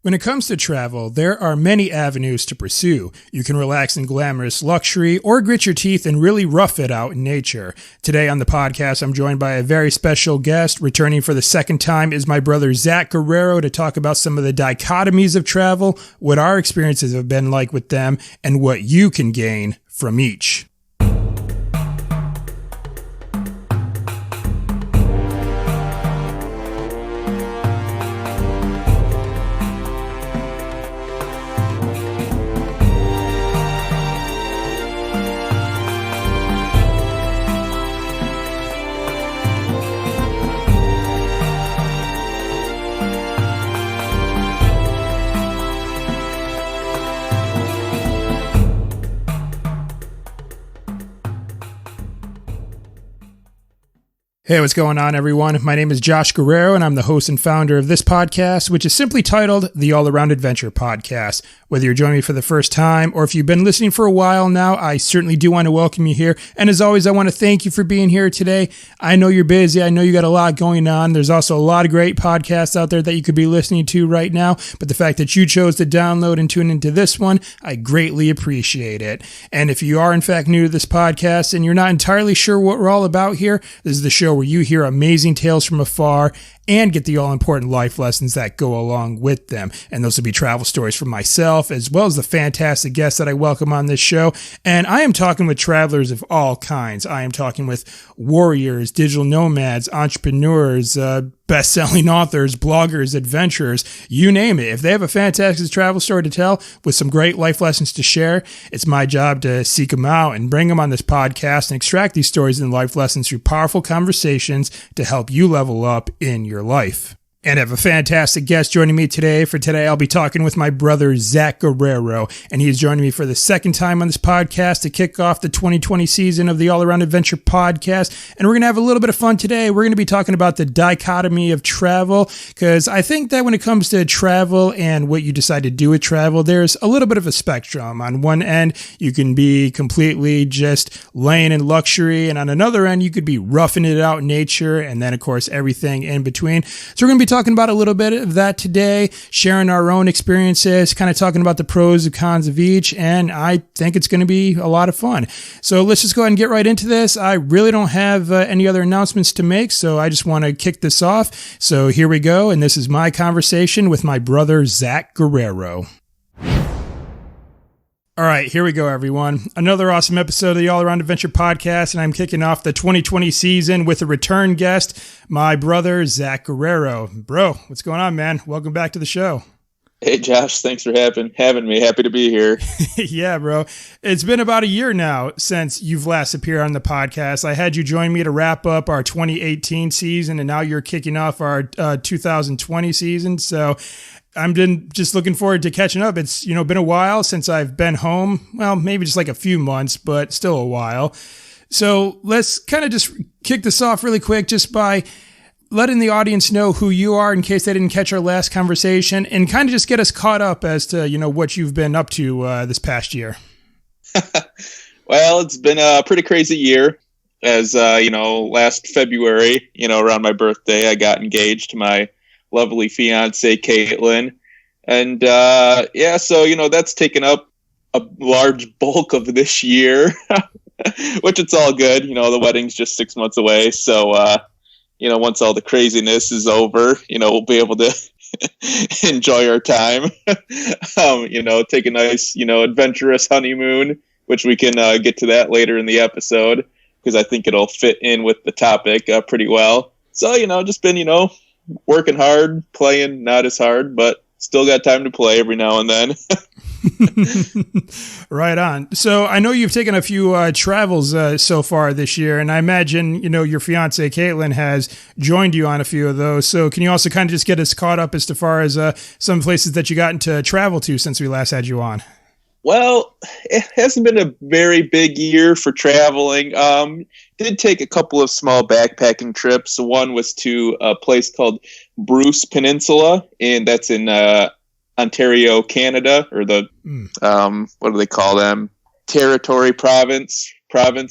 When it comes to travel, there are many avenues to pursue. You can relax in glamorous luxury or grit your teeth and really rough it out in nature. Today on the podcast, I'm joined by a very special guest. Returning for the second time is my brother Zach Guerrero to talk about some of the dichotomies of travel, what our experiences have been like with them, and what you can gain from each. Hey, what's going on, everyone? My name is Josh Guerrero, and I'm the host and founder of this podcast, which is simply titled the All Around Adventure Podcast. Whether you're joining me for the first time or if you've been listening for a while now, I certainly do want to welcome you here. And as always, I want to thank you for being here today. I know you're busy. I know you got a lot going on. There's also a lot of great podcasts out there that you could be listening to right now. But the fact that you chose to download and tune into this one, I greatly appreciate it. And if you are, in fact, new to this podcast and you're not entirely sure what we're all about here, this is the show where you hear amazing tales from afar and get the all-important life lessons that go along with them. And those will be travel stories from myself, as well as the fantastic guests that I welcome on this show. And I am talking with travelers of all kinds. I am talking with warriors, digital nomads, entrepreneurs, best-selling authors, bloggers, adventurers, you name it. If they have a fantastic travel story to tell with some great life lessons to share, it's my job to seek them out and bring them on this podcast and extract these stories and life lessons through powerful conversations to help you level up in your life. And I have a fantastic guest joining me today. For today, I'll be talking with my brother, Zach Guerrero, and he is joining me for the second time on this podcast to kick off the 2020 season of the All Around Adventure Podcast. And we're going to have a little bit of fun today. We're going to be talking about the dichotomy of travel, because I think that when it comes to travel and what you decide to do with travel, there's a little bit of a spectrum. On one end, you can be completely just laying in luxury, and on another end, you could be roughing it out in nature, and then, of course, everything in between. So we're going to be talking about a little bit of that today, sharing our own experiences, kind of talking about the pros and cons of each, and I think it's going to be a lot of fun. So let's just go ahead and get right into this. I really don't have any other announcements to make, so I just want to kick this off. So here we go, and this is my conversation with my brother, Zach Guerrero. All right, here we go, everyone. Another awesome episode of the All Around Adventure Podcast, and I'm kicking off the 2020 season with a return guest, my brother, Zach Guerrero. Bro, what's going on, man? Welcome back to the show. Hey, Josh. Thanks for having me. Happy to be here. Yeah, bro. It's been about a year now since you've last appeared on the podcast. I had you join me to wrap up our 2018 season, and now you're kicking off our 2020 season, so I'm just looking forward to catching up. It's, been a while since I've been home. Well, maybe just like a few months, but still a while. So let's kind of just kick this off really quick just by letting the audience know who you are in case they didn't catch our last conversation, and kind of just get us caught up as to, what you've been up to this past year. Well, it's been a pretty crazy year. As, last February, around my birthday, I got engaged to my lovely fiance, Caitlin. And, so, that's taken up a large bulk of this year, which it's all good. The wedding's just 6 months away. So, once all the craziness is over, we'll be able to enjoy our time, take a nice, adventurous honeymoon, which we can get to that later in the episode, because I think it'll fit in with the topic pretty well. So, just been, working hard, playing not as hard, but still got time to play every now and then. Right on. So I know you've taken a few travels so far this year, and I imagine, your fiance, Caitlin, has joined you on a few of those. So can you also kind of just get us caught up as far as some places that you gotten to travel to since we last had you on? Well, it hasn't been a very big year for traveling. Did take a couple of small backpacking trips. One was to a place called Bruce Peninsula, and that's in Ontario, Canada, or the what do they call them? Territory province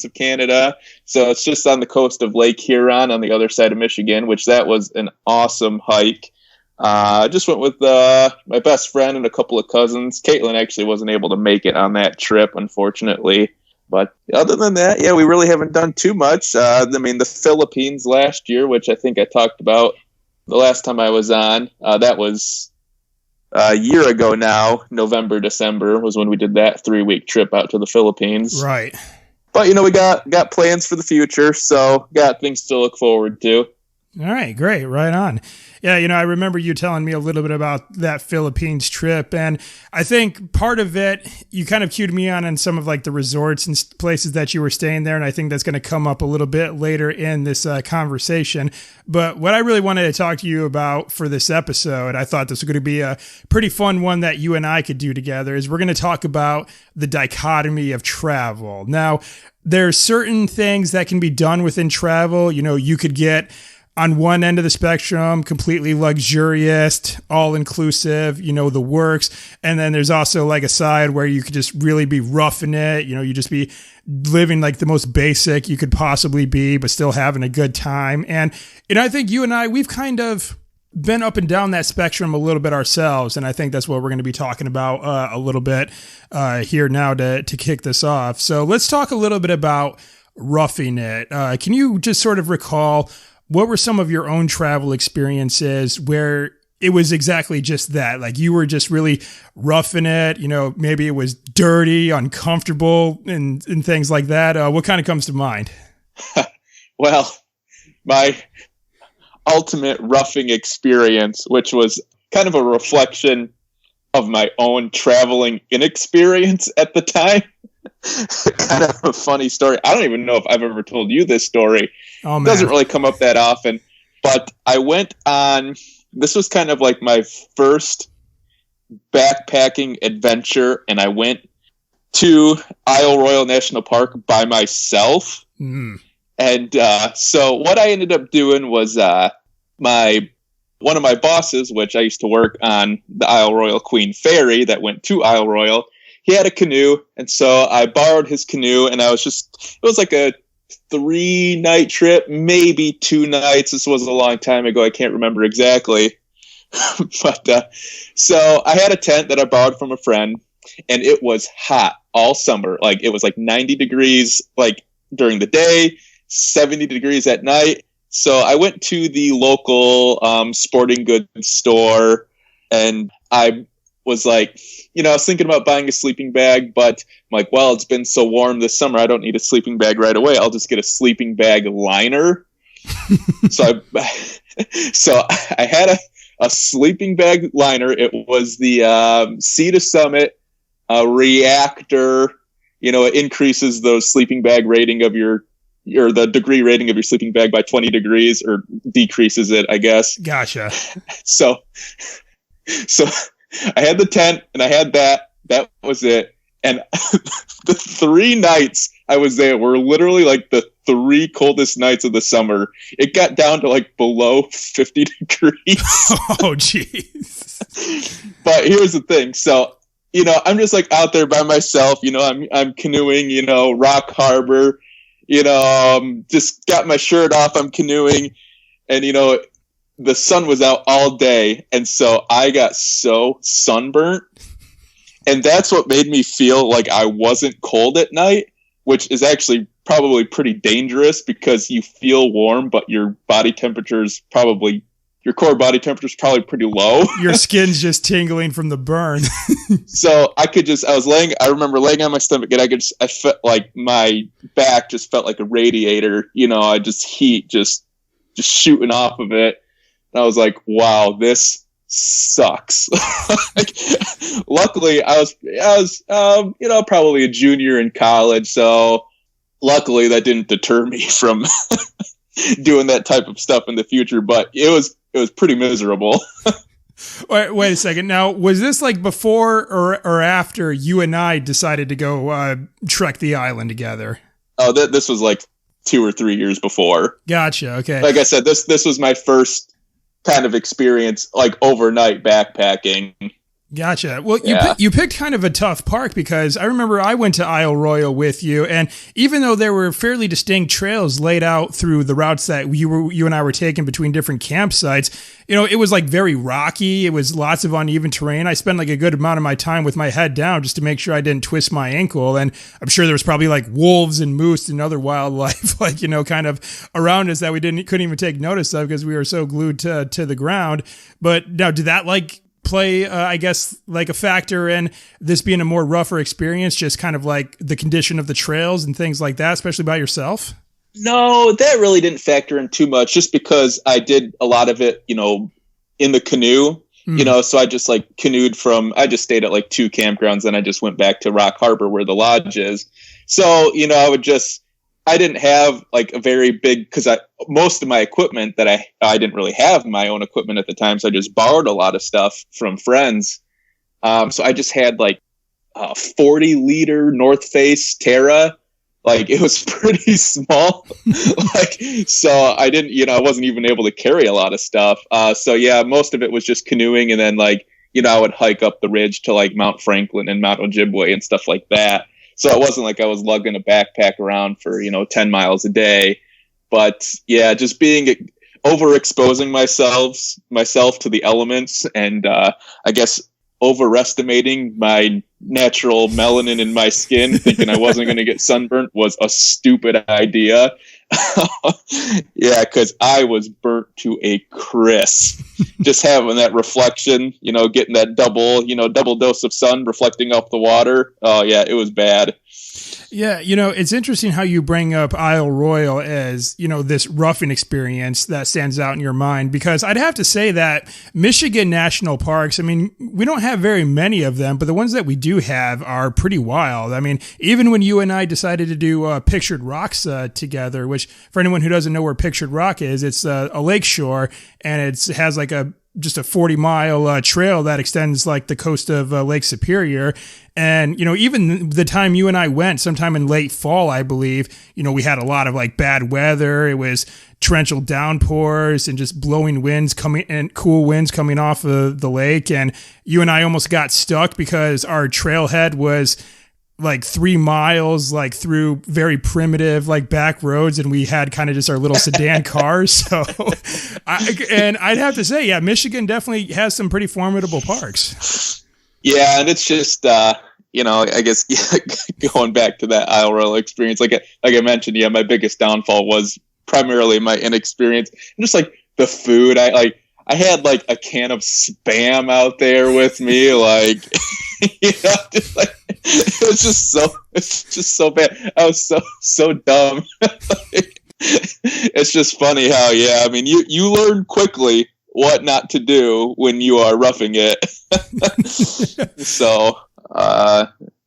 of Canada. So it's just on the coast of Lake Huron on the other side of Michigan, which that was an awesome hike. I just went with my best friend and a couple of cousins. Caitlin actually wasn't able to make it on that trip, unfortunately. But other than that, yeah, we really haven't done too much. The Philippines last year, which I think I talked about the last time I was on, that was a year ago now. November, December was when we did that 3-week trip out to the Philippines. Right. But, we got plans for the future, so got things to look forward to. All right, great. Right on. Yeah, I remember you telling me a little bit about that Philippines trip, and I think part of it, you kind of cued me on some of like the resorts and places that you were staying there, and I think that's going to come up a little bit later in this conversation. But what I really wanted to talk to you about for this episode, I thought this was going to be a pretty fun one that you and I could do together, is we're going to talk about the dichotomy of travel. Now, there are certain things that can be done within travel. You could get on one end of the spectrum, completely luxurious, all-inclusive, the works. And then there's also like a side where you could just really be roughing it. You just be living like the most basic you could possibly be, but still having a good time. And I think you and I, we've kind of been up and down that spectrum a little bit ourselves. And I think that's what we're going to be talking about a little bit here now to kick this off. So let's talk a little bit about roughing it. Can you just sort of recall what were some of your own travel experiences where it was exactly just that? Like you were just really roughing it, maybe it was dirty, uncomfortable and things like that. What kind of comes to mind? Well, my ultimate roughing experience, which was kind of a reflection of my own traveling inexperience at the time. Kind of a funny story. I don't even know if I've ever told you this story. Oh, man. It doesn't really come up that often. But I went on, this was kind of like my first backpacking adventure, and I went to Isle Royale National Park by myself. Mm. And so what I ended up doing was one of my bosses, which I used to work on the Isle Royale Queen Ferry that went to Isle Royale, he had a canoe, and so I borrowed his canoe, and it was like a 3-night trip, maybe 2 nights. This was a long time ago. I can't remember exactly. But so I had a tent that I borrowed from a friend, and it was hot all summer. Like it was like 90 degrees like during the day, 70 degrees at night. So I went to the local sporting goods store, and I was like, I was thinking about buying a sleeping bag, but I'm like, well, it's been so warm this summer, I don't need a sleeping bag right away. I'll just get a sleeping bag liner. So I had a sleeping bag liner. It was the Sea to Summit Reactor. It increases the sleeping bag rating of or the degree rating of your sleeping bag by 20 degrees, or decreases it, I guess. Gotcha. So I had the tent, and I had that. That was it. And the 3 nights I was there were literally like the 3 coldest nights of the summer. It got down to like below 50 degrees. Oh, jeez. But here's the thing. So, I'm just like out there by myself. I'm canoeing, Rock Harbor. Just got my shirt off. I'm canoeing. And, the sun was out all day, and so I got so sunburnt. And that's what made me feel like I wasn't cold at night, which is actually probably pretty dangerous because you feel warm, but your body temperature is probably, your core body temperature is probably pretty low. Your skin's just tingling from the burn. So I remember laying on my stomach, and I felt like my back just felt like a radiator. I just heat just shooting off of it. And I was like, wow, this sucks. Luckily, I was probably a junior in college, so luckily that didn't deter me from doing that type of stuff in the future. But it was pretty miserable. Wait a second. Now, was this like before or after you and I decided to go trek the island together? Oh, this was like 2 or 3 years before. Gotcha. Okay. Like I said, this was my first kind of experience, like overnight backpacking. Gotcha. Well, Yeah. you picked kind of a tough park because I remember I went to Isle Royale with you, and even though there were fairly distinct trails laid out through the routes that you and I were taking between different campsites, it was like very rocky. It was lots of uneven terrain. I spent like a good amount of my time with my head down just to make sure I didn't twist my ankle, and I'm sure there was probably like wolves and moose and other wildlife like kind of around us that we couldn't even take notice of because we were so glued to the ground. But now, did that like play, I guess, like a factor in this being a more rougher experience, just kind of like the condition of the trails and things like that, especially by yourself? No, that really didn't factor in too much, just because I did a lot of it, in the canoe, so I just like canoed I just stayed at like 2 campgrounds, and I just went back to Rock Harbor where the lodge is. So, I didn't have like a very big, because most of my equipment that I didn't really have my own equipment at the time, so I just borrowed a lot of stuff from friends. So I just had like a 40-liter North Face Terra. Like, it was pretty small. So I didn't, I wasn't even able to carry a lot of stuff. So yeah, most of it was just canoeing, and then like, I would hike up the ridge to like Mount Franklin and Mount Ojibwe and stuff like that. So it wasn't like I was lugging a backpack around for, 10 miles a day. But yeah, just overexposing myself to the elements, and I guess overestimating my natural melanin in my skin, thinking I wasn't going to get sunburnt, was a stupid idea. Yeah, because I was burnt to a crisp. Just having that reflection, getting that double dose of sun reflecting off the water. Oh yeah, it was bad. Yeah, it's interesting how you bring up Isle Royale as, this roughing experience that stands out in your mind, because I'd have to say that Michigan national parks, I mean, we don't have very many of them, but the ones that we do have are pretty wild. I mean, even when you and I decided to do Pictured Rocks together, which for anyone who doesn't know where Pictured Rock is, it's a lakeshore, and it has like just a 40-mile trail that extends like the coast of Lake Superior. And, even the time you and I went, sometime in late fall, I believe, we had a lot of like bad weather. It was torrential downpours and just blowing winds and cool winds coming off of the lake. And you and I almost got stuck because our trailhead was like 3 miles, like through very primitive, like back roads. And we had kind of just our little sedan cars. So, I'd have to say, yeah, Michigan definitely has some pretty formidable parks. Yeah. And it's just, I guess going back to that Isle Royale experience, like I mentioned, yeah, my biggest downfall was primarily my inexperience, and just like the food. I had like a can of Spam out there with me, like, just like, it's just so bad. I was so dumb. It's just funny how, yeah, I mean, you learn quickly what not to do when you are roughing it. So,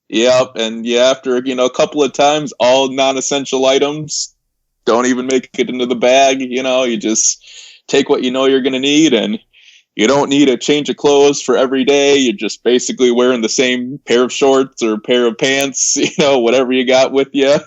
yeah, and yeah, after a couple of times, all non-essential items don't even make it into the bag. You just take what you're going to need, and you don't need a change of clothes for every day. You're just basically wearing the same pair of shorts or pair of pants, whatever you got with you,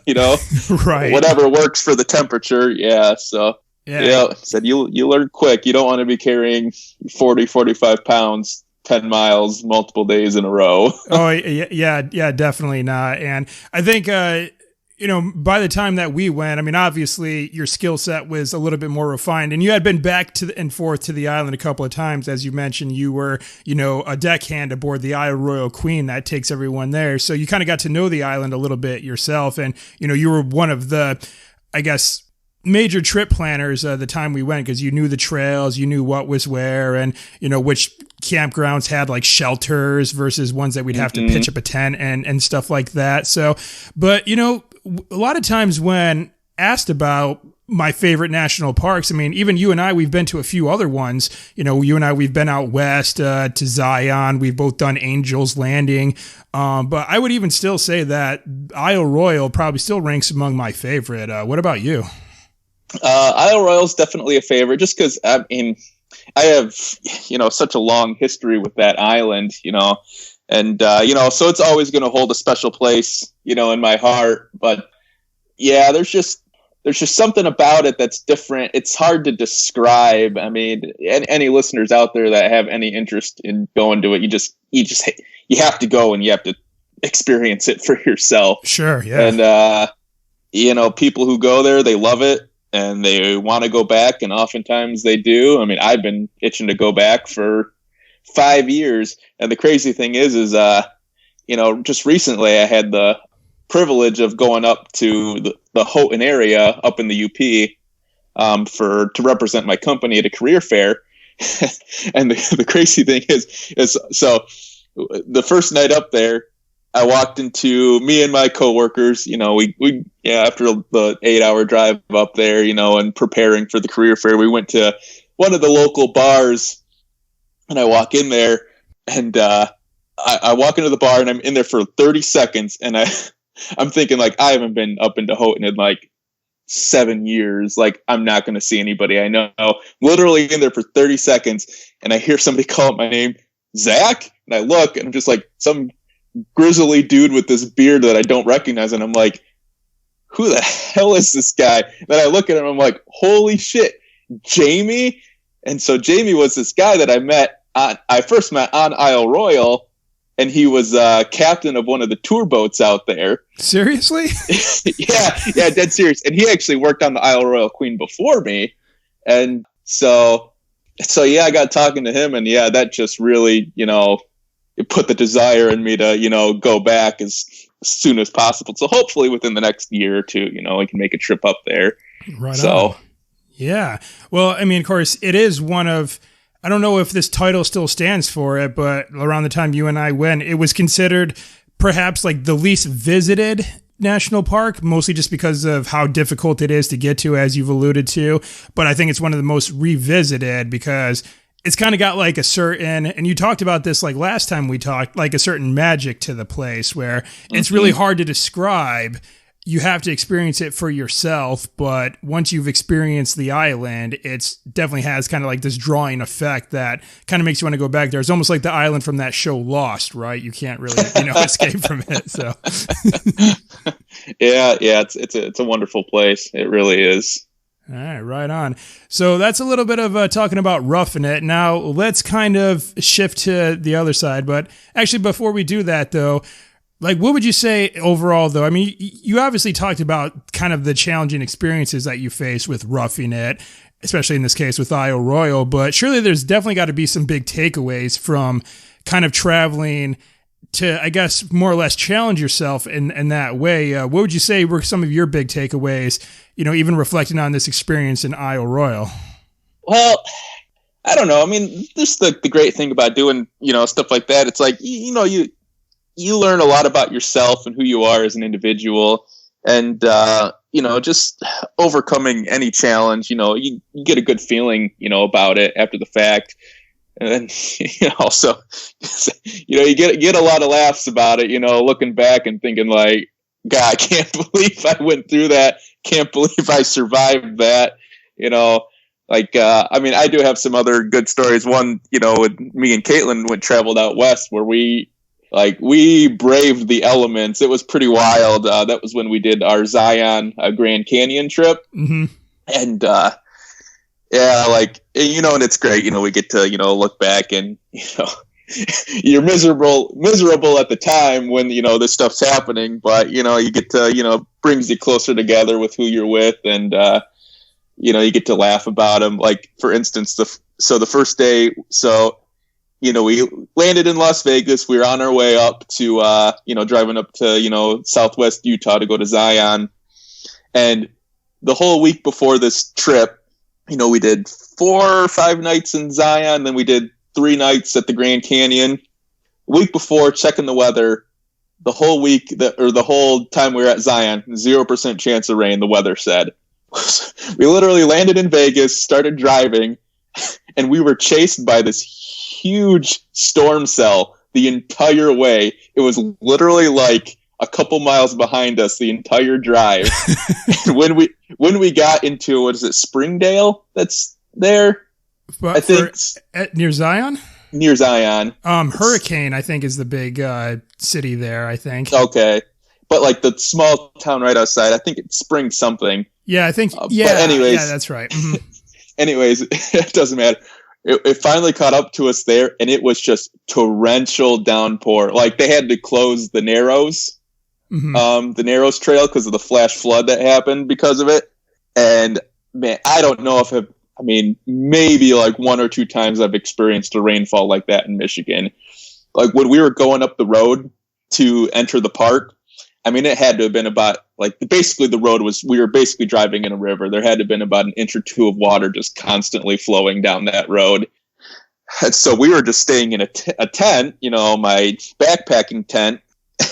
right, whatever works for the temperature. Yeah, so. Yeah, said you learn quick. You don't want to be carrying 45 pounds, 10 miles, multiple days in a row. Oh, yeah, definitely not. And I think, by the time that we went, I mean, obviously your skill set was a little bit more refined, and you had been back and forth to the island a couple of times. As you mentioned, you were, a deckhand aboard the Isle Royale Queen that takes everyone there. So you kind of got to know the island a little bit yourself. And, you were one of the, I guess, major trip planners the time we went, because you knew the trails, you knew what was where, and which campgrounds had like shelters versus ones that we'd have to pitch up a tent and stuff like that. So, but a lot of times when asked about my favorite national parks, I mean, even you and I, we've been to a few other ones. You and I, we've been out west to Zion. We've both done Angel's Landing. But I would even still say that Isle Royale probably still ranks among my favorite. What about you? Isle Royale is definitely a favorite, just because I mean, I have such a long history with that island, and so it's always going to hold a special place, in my heart. But yeah, there's just there's just something about it that's different. It's hard to describe. I mean, any listeners out there that have any interest in going to it, you have to go and you have to experience it for yourself. Sure. Yeah. And, people who go there, they love it and they want to go back. And oftentimes they do. I mean, I've been itching to go back for 5 years. And the crazy thing is, just recently I had the privilege of going up to the Houghton area up in the UP to represent my company at a career fair. And the crazy thing is so the first night up there, I walked into me and my coworkers, we after the 8-hour drive up there, and preparing for the career fair, we went to one of the local bars, and I walk in there and I walk into the bar and I'm in there for 30 seconds and I'm thinking like, I haven't been up into Houghton in like 7 years. Like I'm not going to see anybody I know. Literally in there for 30 seconds. And I hear somebody call out my name, Zach. And I look and I'm just like some grizzly dude with this beard that I don't recognize. And I'm like, who the hell is this guy? Then I look at him and I'm like, holy shit, Jamie. And so Jamie was this guy that I first met on Isle Royal. And he was captain of one of the tour boats out there. Seriously? yeah, dead serious. And he actually worked on the Isle Royal Queen before me. And so yeah, I got talking to him, and yeah, that just really, it put the desire in me to, go back as soon as possible. So hopefully within the next year or two, I can make a trip up there. Right. So, yeah. Well, I mean, of course, it is one of, I don't know if this title still stands for it, but around the time you and I went, it was considered perhaps like the least visited national park, mostly just because of how difficult it is to get to, as you've alluded to. But I think it's one of the most revisited because it's kind of got like a certain, and you talked about this like last time we talked, like a certain magic to the place where it's really hard to describe. You have to experience it for yourself, but once you've experienced the island, it's definitely has kind of like this drawing effect that kind of makes you want to go back there. It's almost like the island from that show Lost, right? You can't really, escape from it. So, yeah, it's a wonderful place. It really is. All right on. So that's a little bit of talking about roughing it. Now let's kind of shift to the other side. But actually, before we do that, though. Like, what would you say overall, though? I mean, you obviously talked about kind of the challenging experiences that you face with roughing it, especially in this case with Isle Royal, but surely there's definitely got to be some big takeaways from kind of traveling to, I guess, more or less challenge yourself in that way. What would you say were some of your big takeaways, even reflecting on this experience in Isle Royal? Well, I don't know. I mean, just the great thing about doing, stuff like that, it's like, you learn a lot about yourself and who you are as an individual, and just overcoming any challenge. You get a good feeling, about it after the fact, and then also, you get a lot of laughs about it. Looking back and thinking like, God, I can't believe I went through that. Can't believe I survived that. I mean, I do have some other good stories. One, with me and Caitlin traveled out west where we braved the elements. It was pretty wild. That was when we did our Zion Grand Canyon trip. Mm-hmm. And, and it's great. We get to, look back and, you're miserable at the time when, this stuff's happening, but, you get to, brings you closer together with who you're with. And, you get to laugh about them. Like, for instance, the first day, we landed in Las Vegas. We were on our way up to, driving up to, Southwest Utah to go to Zion. And the whole week before this trip, we did 4 or 5 nights in Zion. Then we did 3 nights at the Grand Canyon. Week before, checking the weather, the whole week the whole time we were at Zion, 0% chance of rain, the weather said. We literally landed in Vegas, started driving, and we were chased by this huge storm cell the entire way. It was literally like a couple miles behind us the entire drive. And when we got into, what is it, Springdale that's there? But I think near Zion? Near Zion. Hurricane, I think, is the big city there, I think. Okay. But like the small town right outside, I think it's Spring something. Yeah, I think. But anyways, yeah, that's right. Mm-hmm. Anyways, it doesn't matter. It finally caught up to us there, and it was just torrential downpour. Like they had to close the Narrows, the Narrows Trail because of the flash flood that happened because of it. And man, I don't know if maybe like one or two times I've experienced a rainfall like that in Michigan. Like when we were going up the road to enter the park, I mean, it had to have been about basically the road we were basically driving in a river. There had to have been about an inch or two of water just constantly flowing down that road. And so we were just staying in a tent, my backpacking tent.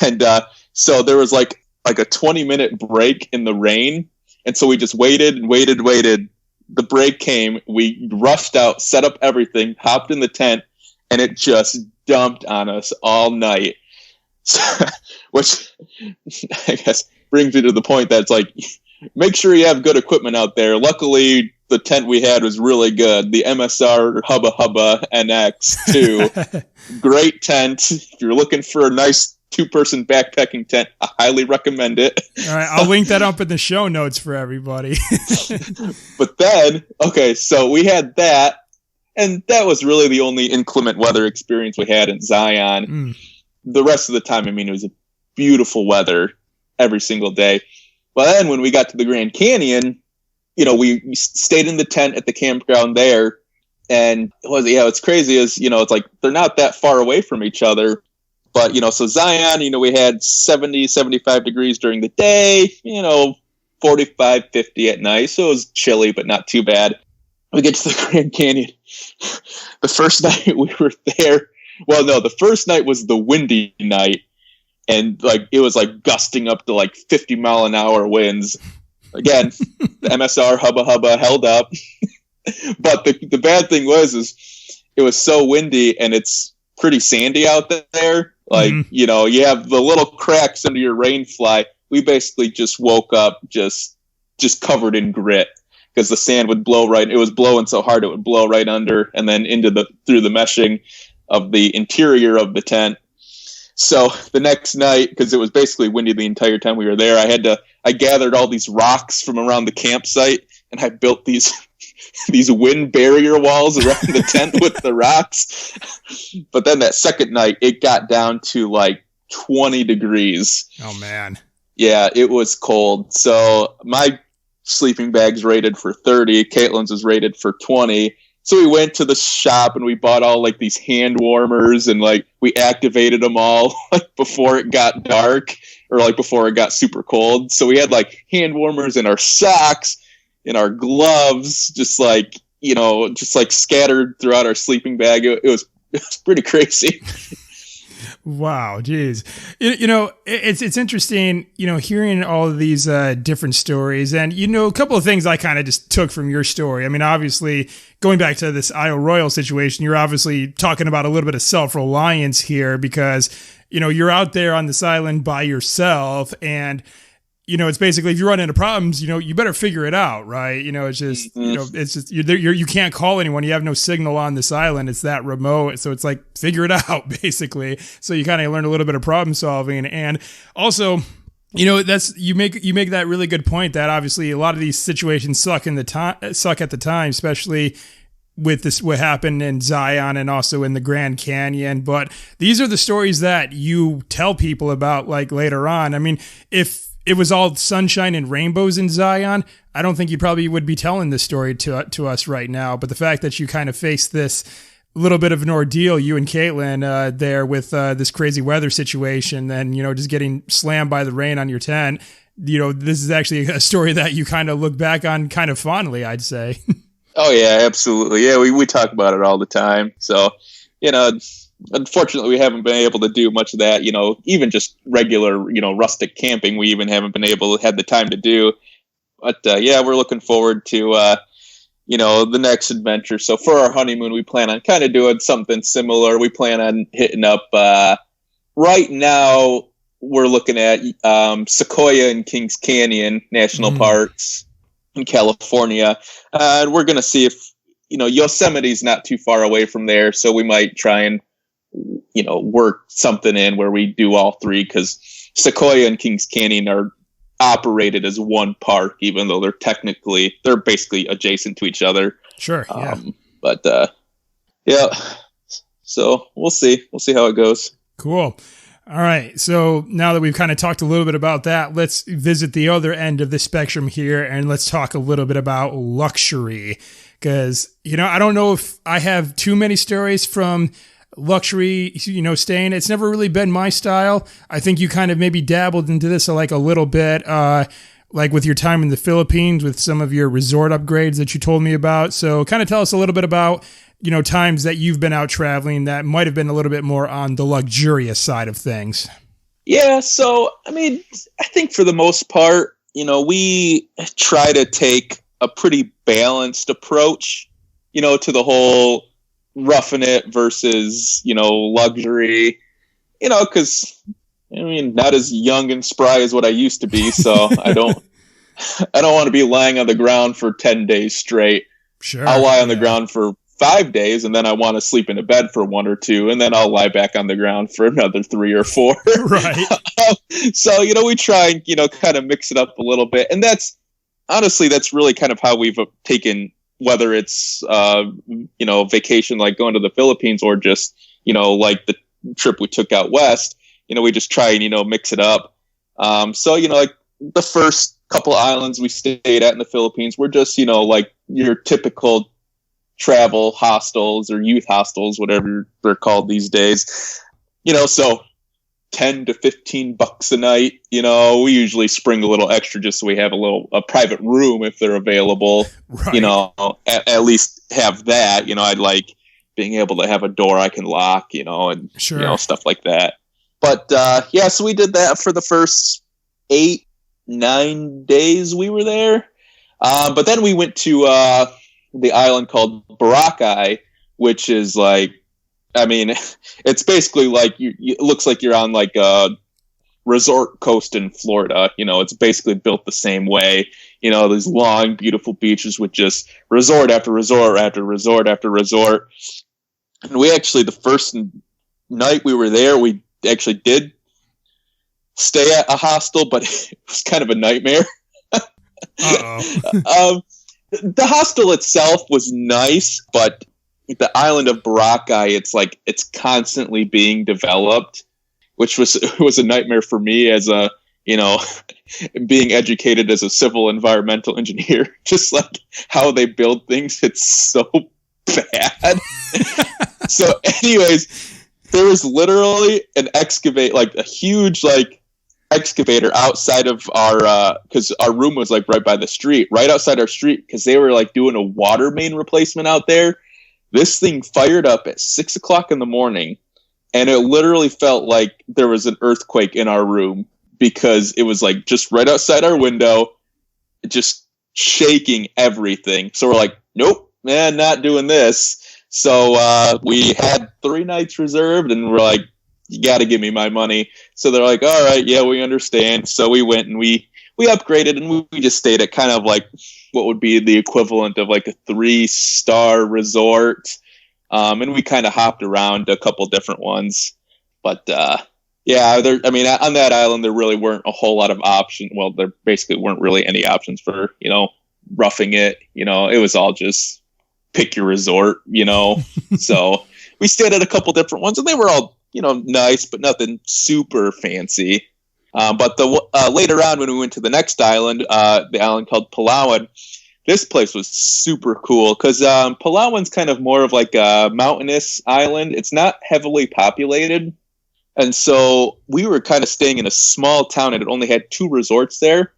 And so there was like a 20-minute break in the rain. And so we just waited and waited. The break came. We rushed out, set up everything, hopped in the tent, and it just dumped on us all night. Which I guess brings me to the point that it's like, make sure you have good equipment out there. Luckily, the tent we had was really good. The MSR Hubba Hubba NX2. Great tent. If you're looking for a nice 2-person backpacking tent, I highly recommend it. All right, I'll link that up in the show notes for everybody. But then, okay, so we had that, and that was really the only inclement weather experience we had in Zion. The rest of the time, it was a beautiful weather every single day. But then when we got to the Grand Canyon, we stayed in the tent at the campground there. And what's crazy is, it's like they're not that far away from each other. But, so Zion, we had 70, 75 degrees during the day, 45, 50 at night. So it was chilly, but not too bad. We get to the Grand Canyon. The first night we were there. Well, no, the first night was the windy night, and it was gusting up to 50 mile an hour winds. Again, the MSR Hubba Hubba held up, but the bad thing is it was so windy and it's pretty sandy out there. You have the little cracks under your rain fly. We basically just woke up just covered in grit because the sand would blow right. It was blowing so hard it would blow right under and then through the meshing of the interior of the tent. So the next night, because it was basically windy the entire time we were there, I gathered all these rocks from around the campsite and I built these wind barrier walls around the tent with the rocks. But then that second night, it got down to 20 degrees. Oh man. Yeah, it was cold. So my sleeping bag's rated for 30. Caitlin's was rated for 20. So we went to the shop and we bought all these hand warmers and we activated them all before it got dark or before it got super cold. So we had hand warmers in our socks, in our gloves, just scattered throughout our sleeping bag. It was pretty crazy. Wow, geez. It's interesting, hearing all of these different stories. And, a couple of things I kind of just took from your story. Obviously, going back to this Isle Royale situation, you're obviously talking about a little bit of self-reliance here because, you're out there on this island by yourself and, it's basically if you run into problems, you better figure it out, right? It's just, it's just you can't call anyone. You have no signal on this island. It's that remote, so it's figure it out basically. So you kind of learn a little bit of problem solving, and also, that's you make that really good point that obviously a lot of these situations suck at the time, especially with this what happened in Zion and also in the Grand Canyon. But these are the stories that you tell people about later on. If it was all sunshine and rainbows in Zion, I don't think you probably would be telling this story to us right now. But the fact that you kind of faced this little bit of an ordeal, you and Caitlin, there with this crazy weather situation, and just getting slammed by the rain on your tent, this is actually a story that you kind of look back on kind of fondly, I'd say. Oh yeah, absolutely. Yeah, we talk about it all the time. So unfortunately, we haven't been able to do much of that, even just regular, rustic camping. We even haven't been able to have the time to do. But we're looking forward to, the next adventure. So for our honeymoon, we plan on kind of doing something similar. We plan on hitting up, right now, we're looking at Sequoia and Kings Canyon National Parks in California. And we're going to see if, Yosemite's not too far away from there. So we might try and work something in where we do all three, because Sequoia and Kings Canyon are operated as one park, even though they're basically adjacent to each other. Sure. Yeah. But yeah, so we'll see how it goes. Cool. All right. So now that we've kind of talked a little bit about that, let's visit the other end of the spectrum here, and let's talk a little bit about luxury. Because, I don't know if I have too many stories from luxury, staying. It's never really been my style. I think you kind of maybe dabbled into this like a little bit, like with your time in the Philippines with some of your resort upgrades that you told me about. So kind of tell us a little bit about, times that you've been out traveling that might have been a little bit more on the luxurious side of things. Yeah. So, I think for the most part, we try to take a pretty balanced approach, to the whole roughing it versus, luxury, because not as young and spry as what I used to be. So I don't want to be lying on the ground for 10 days straight. Sure. I'll lie on the ground for 5 days, and then I want to sleep in a bed for 1 or 2, and then I'll lie back on the ground for another 3 or 4. Right. So, we try and, kind of mix it up a little bit. And that's really kind of how we've taken, whether it's, vacation, like going to the Philippines, or just, like the trip we took out west, we just try and, mix it up. So, like the first couple islands we stayed at in the Philippines were just, like your typical travel hostels or youth hostels, whatever they're called these days, so $10 to $15 a night. We usually spring a little extra just so we have a private room if they're available. Right. At least have that. I'd like being able to have a door I can lock, and sure. Stuff like that. But so we did that for the first 8-9 days we were there. But then we went to the island called Boracay, which is like, it's basically like it looks like you're on like a resort coast in Florida. It's basically built the same way. These long, beautiful beaches with just resort after resort after resort after resort. And we actually, the first night we were there, we actually did stay at a hostel, but it was kind of a nightmare. Uh-oh. The hostel itself was nice, but the island of Boracay, it's constantly being developed, which was a nightmare for me as a, being educated as a civil environmental engineer. Just like how they build things, it's so bad. So anyways, there was literally an a huge excavator outside of our, because our room was like right by the street, right outside our street, because they were like doing a water main replacement out there. This thing fired up at 6 o'clock in the morning, and it literally felt like there was an earthquake in our room, because it was like just right outside our window, just shaking everything. So we're like, nope, man, not doing this. So we had 3 nights reserved, and we're like, you got to give me my money. So they're like, all right, yeah, we understand. So we went and we upgraded, and we just stayed at kind of like what would be the equivalent of like a 3-star resort. And we kind of hopped around a couple different ones. But on that island, there really weren't a whole lot of options. Well, there basically weren't really any options for, roughing it. It was all just pick your resort, So we stayed at a couple different ones, and they were all, nice, but nothing super fancy. But later on, when we went to the next island, the island called Palawan, this place was super cool, because Palawan's kind of more of like a mountainous island. It's not heavily populated. And so we were kind of staying in a small town, and it only had 2 resorts there.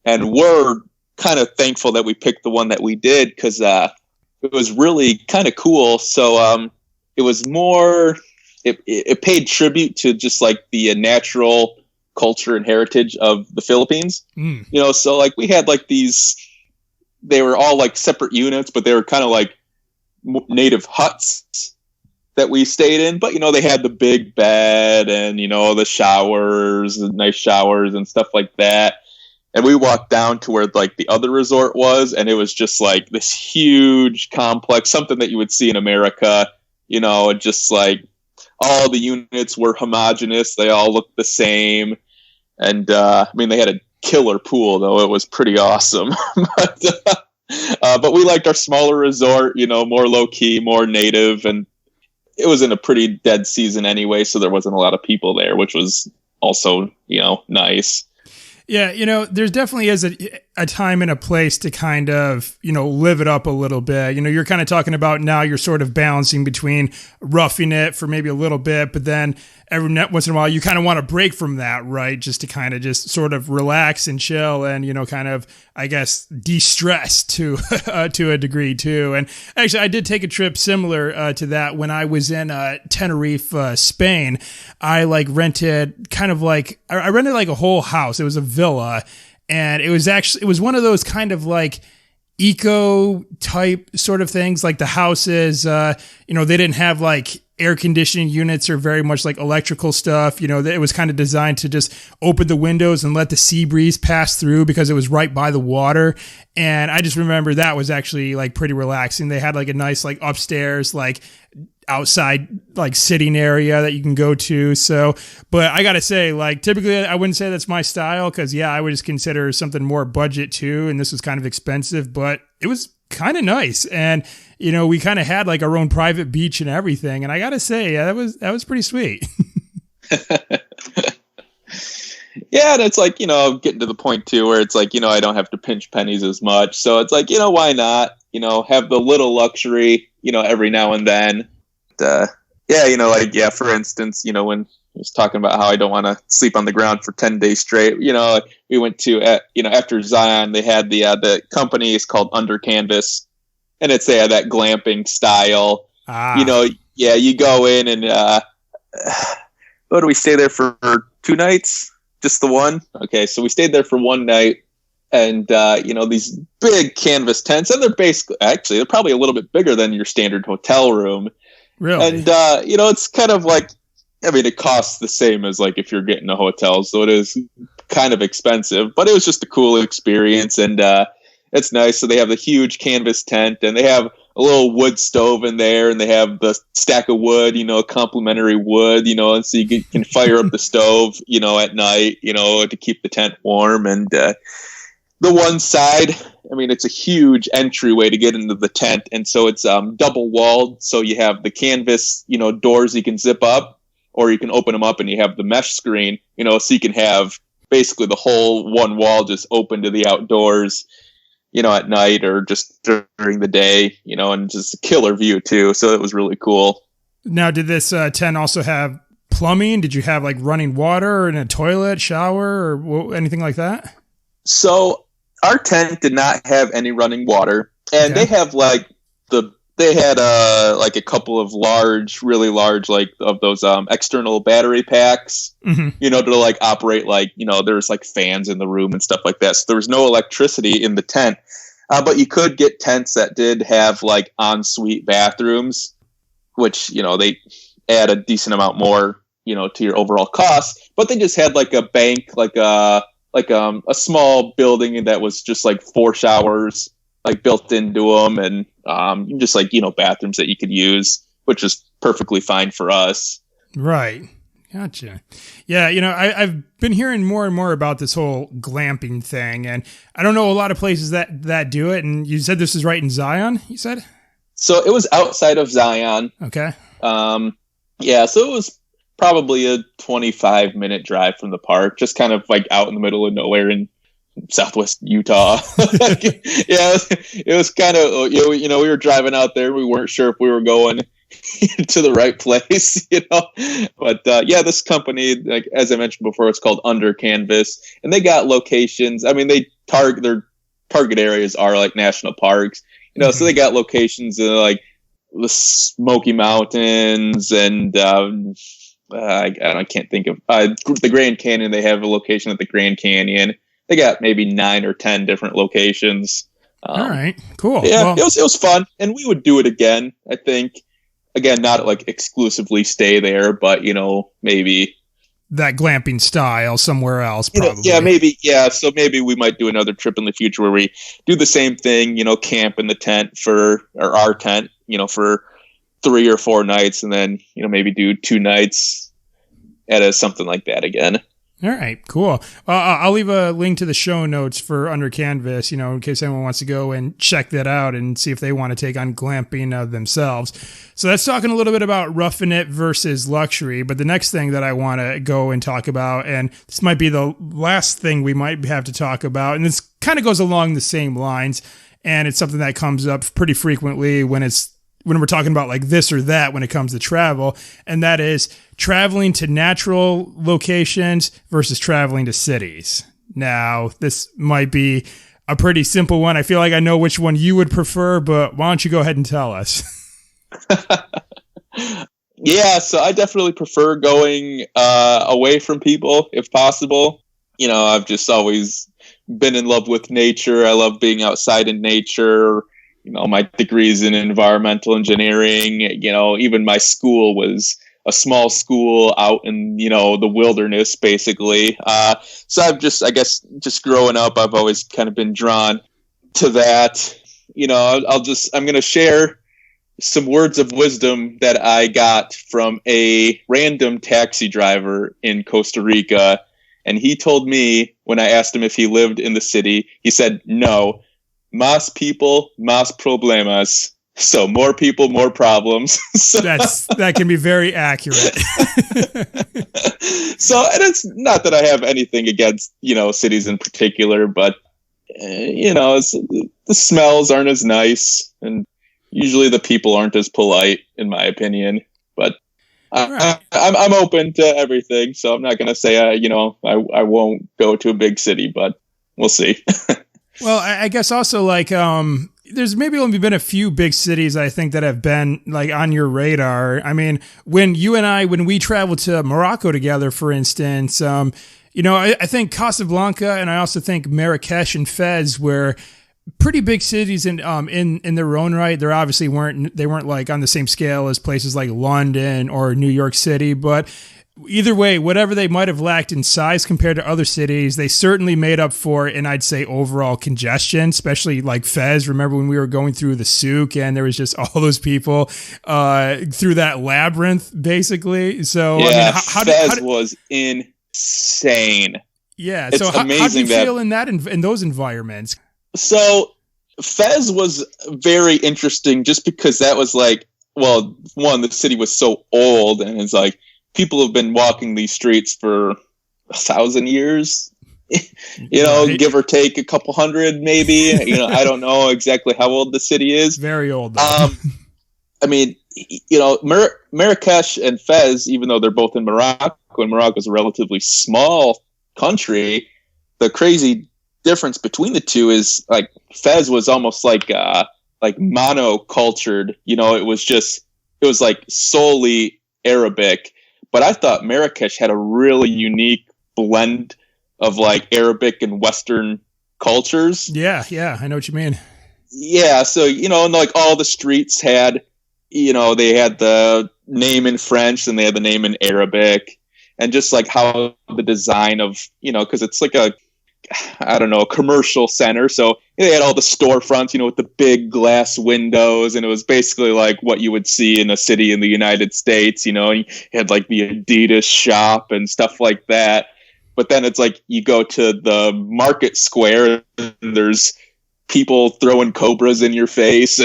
And we're kind of thankful that we picked the one that we did, because it was really kind of cool. So it was more... It paid tribute to just like the natural culture and heritage of the Philippines. So like we had like these, they were all like separate units, but they were kind of like native huts that we stayed in. But, they had the big bed and, the showers, the nice showers and stuff like that. And we walked down to where like the other resort was, and it was just like this huge complex, something that you would see in America, just like, all the units were homogenous. They all looked the same. And, they had a killer pool, though. It was pretty awesome. But we liked our smaller resort, more low key, more native, and it was in a pretty dead season anyway, so there wasn't a lot of people there, which was also, nice. Yeah, there's definitely is a time and a place to kind of, live it up a little bit. You're kind of talking about now you're sort of balancing between roughing it for maybe a little bit, but then every once in a while you kind of want to break from that, right? Just to kind of just sort of relax and chill and, kind of, I guess, de-stress to to a degree too. And actually, I did take a trip similar to that when I was in Tenerife, Spain. I rented I rented like a whole house. It was a villa, and it was one of those kind of like eco type sort of things. Like the houses, they didn't have like air conditioning units or very much like electrical stuff. It was kind of designed to just open the windows and let the sea breeze pass through because it was right by the water. And I just remember that was actually like pretty relaxing. They had like a nice like upstairs, like outside like sitting area that you can go to. So, but I gotta say, like, typically I wouldn't say that's my style because I would just consider something more budget too, and this was kind of expensive, but it was kind of nice. And we kind of had like our own private beach and everything, and I gotta say, that was pretty sweet. Yeah, and it's like, getting to the point too where it's like, I don't have to pinch pennies as much, so it's like, why not have the little luxury every now and then. For instance, when I was talking about how I don't want to sleep on the ground for 10 days straight, we went to, after Zion, they had the company is called Under Canvas, and it's that glamping style. You go in and, what do we stay there for 2 nights? Just the one? Okay. So we stayed there for 1 night, and, these big canvas tents, and they're probably a little bit bigger than your standard hotel room. Really? And, it's kind of like, it costs the same as like if you're getting a hotel, so it is kind of expensive, but it was just a cool experience, and it's nice. So they have the huge canvas tent, and they have a little wood stove in there, and they have the stack of wood, complimentary wood, and so you can fire up the stove, at night, to keep the tent warm. And the one side, it's a huge entryway to get into the tent, and so it's double walled. So you have the canvas, doors you can zip up, or you can open them up and you have the mesh screen, so you can have basically the whole one wall just open to the outdoors, at night or just during the day, and just a killer view too. So it was really cool. Now, did this tent also have plumbing? Did you have like running water and a toilet, shower, or anything like that? So our tent did not have any running water, and they have they had like a couple of really large, like of those external battery packs, to like operate, like, there's like fans in the room and stuff like that. So there was no electricity in the tent, but you could get tents that did have like ensuite bathrooms, which, they add a decent amount more, to your overall cost. But they just had like a bank, like a small building that was just like 4 showers like built into them, and just like, bathrooms that you could use, which is perfectly fine for us. Right. Gotcha. Yeah. I've been hearing more and more about this whole glamping thing, and I don't know a lot of places that do it. And you said this is right in Zion, you said? So it was outside of Zion. Okay. So it was probably a 25-minute drive from the park, just kind of like out in the middle of nowhere in Southwest Utah. It was kind of, we were driving out there. We weren't sure if we were going to the right place, but this company, like, as I mentioned before, it's called Under Canvas, and they got locations. Their target areas are like national parks, so they got locations in like the Smoky Mountains, and I can't think of the Grand Canyon. They have a location at the Grand Canyon. They got maybe 9 or 10 different locations. All right, cool. Yeah, well, it was fun, and we would do it again. I think, again, not like exclusively stay there, but maybe that glamping style somewhere else. Probably. Maybe. Yeah, so maybe we might do another trip in the future where we do the same thing. Camp in the tent or our tent, for 3 or 4 nights, and then maybe do 2 nights at something like that again. All right, cool. I'll leave a link to the show notes for Under Canvas, in case anyone wants to go and check that out and see if they want to take on glamping themselves. So that's talking a little bit about roughing it versus luxury. But the next thing that I want to go and talk about, and this might be the last thing we might have to talk about, and this kind of goes along the same lines, and it's something that comes up pretty frequently when we're talking about like this or that when it comes to travel, and that is traveling to natural locations versus traveling to cities. Now, this might be a pretty simple one. I feel like I know which one you would prefer, but why don't you go ahead and tell us? Yeah, so I definitely prefer going away from people if possible. I've just always been in love with nature. I love being outside in nature. My degree's in environmental engineering. Even my school was a small school out in, the wilderness, basically. So I guess just growing up, I've always kind of been drawn to that. I'm going to share some words of wisdom that I got from a random taxi driver in Costa Rica. And he told me when I asked him if he lived in the city, he said, no. Más people, más problemas. So more people, more problems. That can be very accurate. So, and it's not that I have anything against, cities in particular, but, the smells aren't as nice. And usually the people aren't as polite, in my opinion. But I'm open to everything. So I'm not going to say, I won't go to a big city, but we'll see. Well, I guess also there's maybe only been a few big cities I think that have been like on your radar. I mean, when we traveled to Morocco together, for instance, I think Casablanca and I also think Marrakesh and Fez were pretty big cities in their own right. They obviously weren't like on the same scale as places like London or New York City, but either way, whatever they might have lacked in size compared to other cities, they certainly made up for it in, I'd say, overall congestion, especially like Fez. Remember when we were going through the souk and there was just all those people through that labyrinth, basically. So, yeah, Fez was insane. Yeah, it's so amazing. How do you feel in those environments? So Fez was very interesting just because that was like, well, one, the city was so old and it's like, people have been walking these streets for 1,000 years, right. Give or take a couple hundred, maybe. I don't know exactly how old the city is. Very old. Marrakesh and Fez, even though they're both in Morocco, and Morocco's a relatively small country, the crazy difference between the two is like Fez was almost like monocultured. It was like solely Arabic. But I thought Marrakesh had a really unique blend of like Arabic and Western cultures. Yeah, I know what you mean. Yeah, so, and like all the streets had, they had the name in French and they had the name in Arabic. And just like how the design of, because it's like a commercial center. So they had all the storefronts, with the big glass windows. And it was basically like what you would see in a city in the United States, and you had like the Adidas shop and stuff like that. But then it's like you go to the market square and there's people throwing cobras in your face. So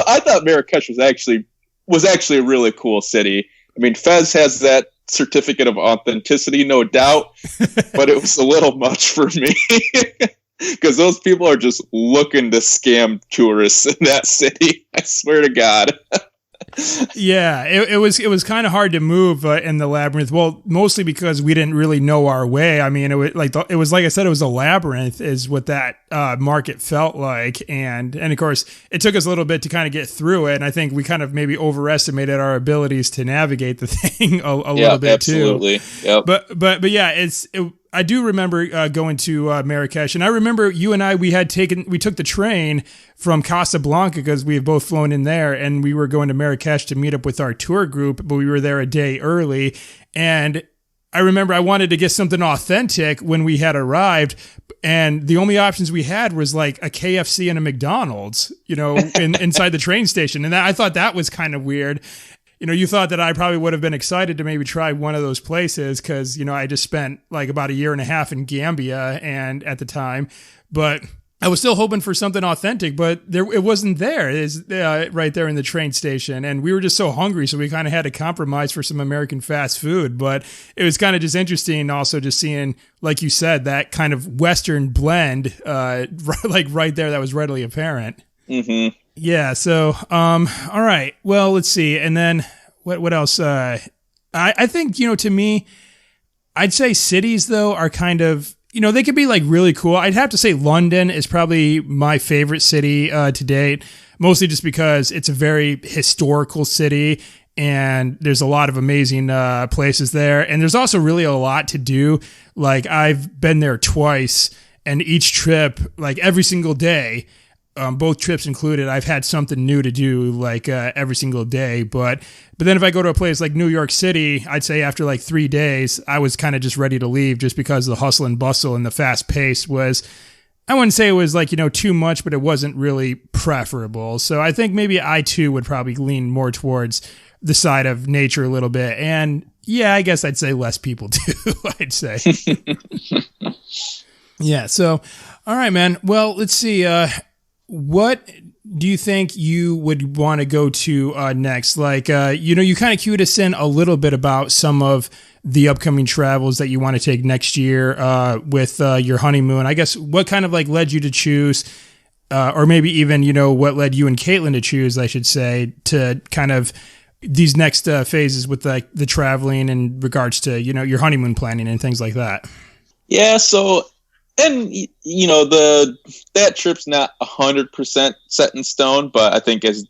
I thought Marrakesh was actually a really cool city. I mean, Fez has that certificate of authenticity, no doubt, but it was a little much for me because those people are just looking to scam tourists in that city. I swear to God. Yeah, it was kind of hard to move in the labyrinth. Well, mostly because we didn't really know our way. I mean, it was like I said, it was a labyrinth, is what that market felt like, and of course, it took us a little bit to kind of get through it. And I think we kind of maybe overestimated our abilities to navigate the thing a little bit absolutely. too. Yep. But yeah, I do remember going to Marrakesh, and I remember you and I, we took the train from Casablanca because we had both flown in there, and we were going to Marrakesh to meet up with our tour group, but we were there a day early. And I remember I wanted to get something authentic when we had arrived, and the only options we had was like a KFC and a McDonald's, inside the train station. And I thought that was kind of weird. you thought that I probably would have been excited to maybe try one of those places because, I just spent like about a year and a half in Gambia and at the time, but I was still hoping for something authentic, but it wasn't there. It's right there in the train station. And we were just so hungry, so we kind of had to compromise for some American fast food. But it was kind of just interesting also just seeing, like you said, that kind of Western blend, like right there that was readily apparent. Mm-hmm. Yeah, so, all right. Well, let's see. And then what else? I think, to me, I'd say cities, though, are kind of, they could be like really cool. I'd have to say London is probably my favorite city to date, mostly just because it's a very historical city and there's a lot of amazing places there. And there's also really a lot to do. Like I've been there twice, and each trip, like every single day, both trips included, I've had something new to do like every single day. But then if I go to a place like New York City, I'd say after like 3 days, I was kind of just ready to leave just because the hustle and bustle and the fast pace was, I wouldn't say it was like, too much, but it wasn't really preferable. So I think maybe I too would probably lean more towards the side of nature a little bit. And yeah, I guess I'd say less people too, I'd say. Yeah. So, all right, man. Well, let's see. What do you think you would want to go to next? Like, you kind of cued us in a little bit about some of the upcoming travels that you want to take next year with your honeymoon. I guess what kind of like led you to choose, or maybe even, what led you and Caitlin to choose, I should say, to kind of these next phases with like the traveling in regards to, your honeymoon planning and things like that. Yeah. So, and that trip's not 100% set in stone, but I think as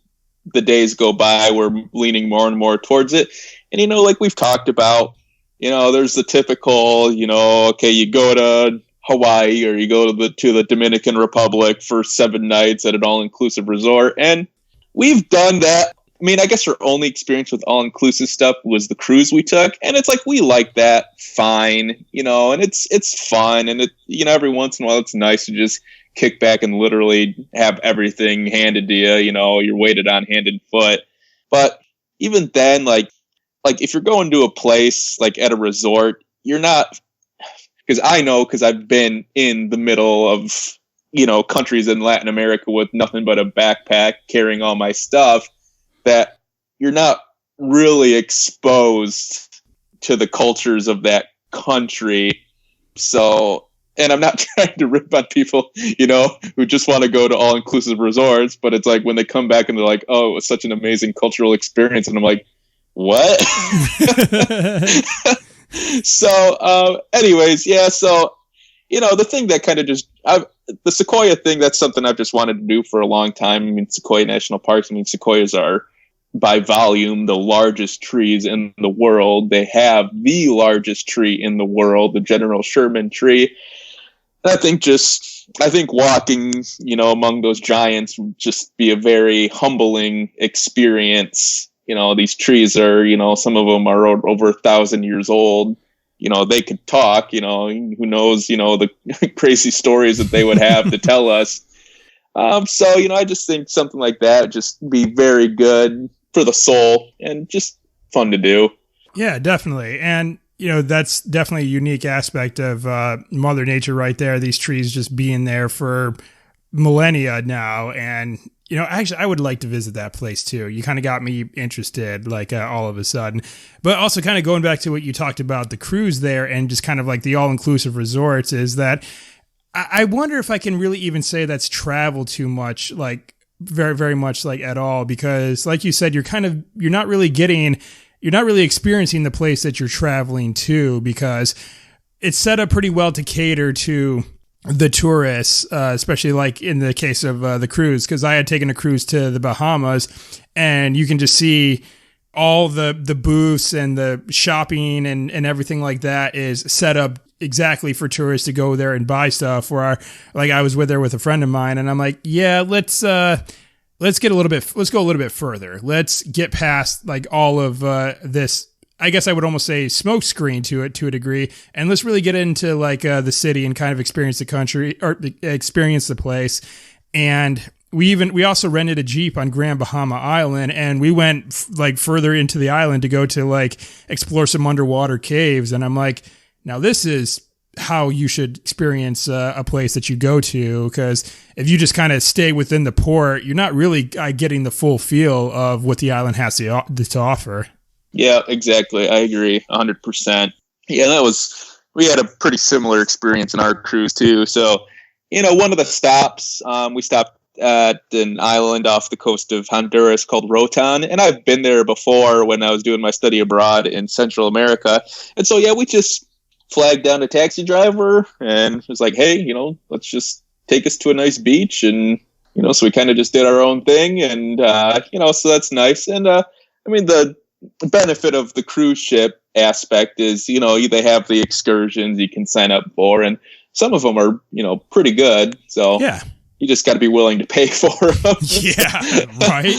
the days go by, we're leaning more and more towards it. And like we've talked about, there's the typical, okay, you go to Hawaii or you go to the Dominican Republic for 7 nights at an all-inclusive resort, and we've done that. I mean, I guess our only experience with all-inclusive stuff was the cruise we took, and it's like we like that fine, and it's fun, and it every once in a while it's nice to just kick back and literally have everything handed to you, you're weighted on hand and foot. But even then, like if you're going to a place like at a resort, you're not, because I've been in the middle of countries in Latin America with nothing but a backpack carrying all my stuff, that you're not really exposed to the cultures of that country. So, and I'm not trying to rip on people, who just want to go to all-inclusive resorts, but it's like when they come back and they're like, oh, it was such an amazing cultural experience. And I'm like, what? So, anyways, yeah. So, the thing that kind of the sequoia thing, that's something I've just wanted to do for a long time. I mean, Sequoia National Parks, sequoias are by volume the largest trees in the world. They have the largest tree in the world, the General Sherman tree. I think walking, among those giants would just be a very humbling experience. These trees are, some of them are over 1,000 years old. They could talk, who knows, the crazy stories that they would have to tell us. So, I just think something like that would just be very good for the soul and just fun to do. Yeah, definitely. And, that's definitely a unique aspect of Mother Nature right there. These trees just being there for millennia now. And, actually, I would like to visit that place too. You kind of got me interested, like all of a sudden. But also kind of going back to what you talked about, the cruise there and just kind of like the all-inclusive resorts, is that I wonder if I can really even say that's travel too much, like very, very much like at all. Because like you said, you're not really experiencing the place that you're traveling to, because it's set up pretty well to cater to the tourists, especially like in the case of the cruise, because I had taken a cruise to the Bahamas, and you can just see all the booths and the shopping and everything like that is set up exactly for tourists to go there and buy stuff. Where I was there with a friend of mine, and I'm like, yeah, let's go a little bit further. Let's get past like all of this, I guess I would almost say smoke screen to a degree. And let's really get into like the city and kind of experience the country or experience the place. And we also rented a Jeep on Grand Bahama Island, and we went like further into the island to go to like explore some underwater caves. And I'm like, now this is how you should experience a place that you go to, because if you just kind of stay within the port, you're not really getting the full feel of what the island has to offer. Yeah, exactly. I agree 100%. Yeah, we had a pretty similar experience in our cruise too. So, one of the stops, we stopped at an island off the coast of Honduras called Rotan. And I've been there before when I was doing my study abroad in Central America. And so, yeah, we just flagged down a taxi driver and was like, hey, let's just take us to a nice beach. And, so we kind of just did our own thing. And, so that's nice. And, the benefit of the cruise ship aspect is, they have the excursions you can sign up for. And some of them are, pretty good. So yeah, you just got to be willing to pay for them. Yeah, right.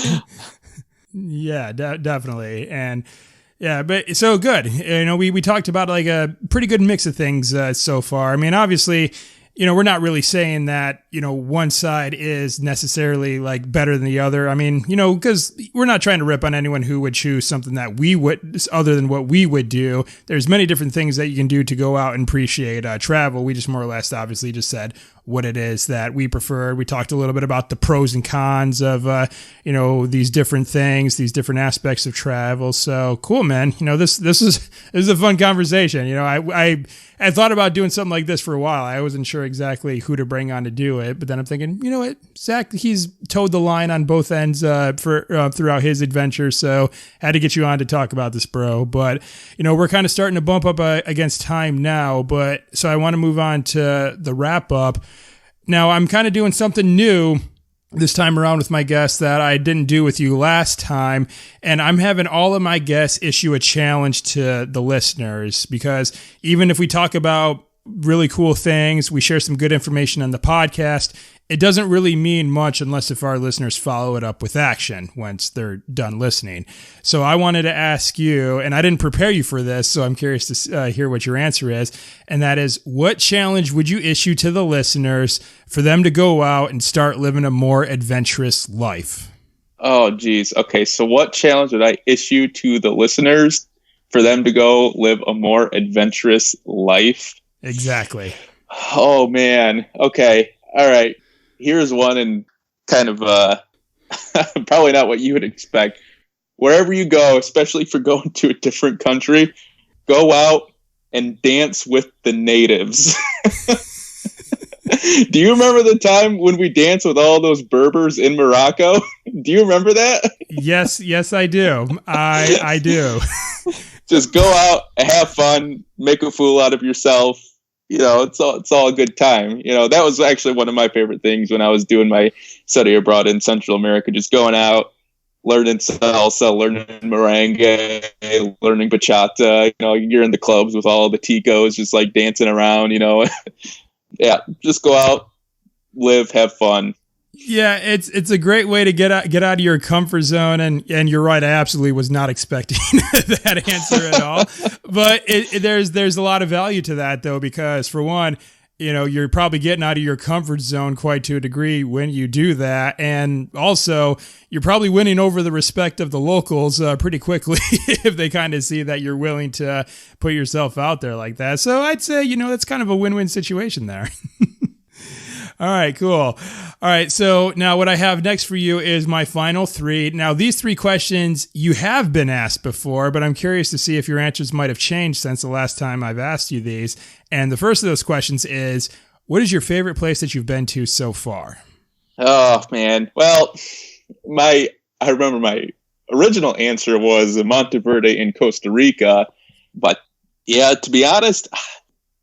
Yeah, definitely. And yeah, but so good. We talked about like a pretty good mix of things so far. I mean, obviously, we're not really saying that, one side is necessarily like better than the other. I mean, because we're not trying to rip on anyone who would choose something that we would, other than what we would do. There's many different things that you can do to go out and appreciate travel. We just more or less obviously just said what it is that we prefer. We talked a little bit about the pros and cons of, these different things, these different aspects of travel. So cool, man. This is a fun conversation. I thought about doing something like this for a while. I wasn't sure exactly who to bring on to do it, but then I'm thinking, you know what, Zach, he's towed the line on both ends throughout his adventure, so had to get you on to talk about this, bro. But we're kind of starting to bump up against time now, but so I want to move on to the wrap up. Now I'm kind of doing something new this time around with my guests that I didn't do with you last time. And I'm having all of my guests issue a challenge to the listeners, because even if we talk about really cool things, we share some good information on the podcast, it doesn't really mean much unless if our listeners follow it up with action once they're done listening. So I wanted to ask you, and I didn't prepare you for this, so I'm curious to hear what your answer is. And that is, what challenge would you issue to the listeners for them to go out and start living a more adventurous life? Oh, geez. Okay, so what challenge would I issue to the listeners for them to go live a more adventurous life? Exactly. Oh, man. Okay. All right. Here's one, and kind of probably not what you would expect. Wherever you go, especially for going to a different country, go out and dance with the natives. Do you remember the time when we danced with all those Berbers in Morocco? Do you remember that? Yes, I do. I do. Just go out, have fun, make a fool out of yourself. It's all a good time. That was actually one of my favorite things when I was doing my study abroad in Central America, just going out, learning salsa, learning merengue, learning bachata. You're in the clubs with all the ticos, just like dancing around, Yeah, just go out, live, have fun. Yeah, it's a great way to get out of your comfort zone, and you're right. I absolutely was not expecting that answer at all. But there's a lot of value to that, though, because for one, you're probably getting out of your comfort zone quite to a degree when you do that, and also you're probably winning over the respect of the locals pretty quickly if they kind of see that you're willing to put yourself out there like that. So I'd say that's kind of a win-win situation there. All right, cool. All right, so now what I have next for you is my final three. Now, these three questions you have been asked before, but I'm curious to see if your answers might have changed since the last time I've asked you these. And the first of those questions is, what is your favorite place that you've been to so far? Oh, man. Well, I remember my original answer was Monteverde in Costa Rica. But, yeah, to be honest,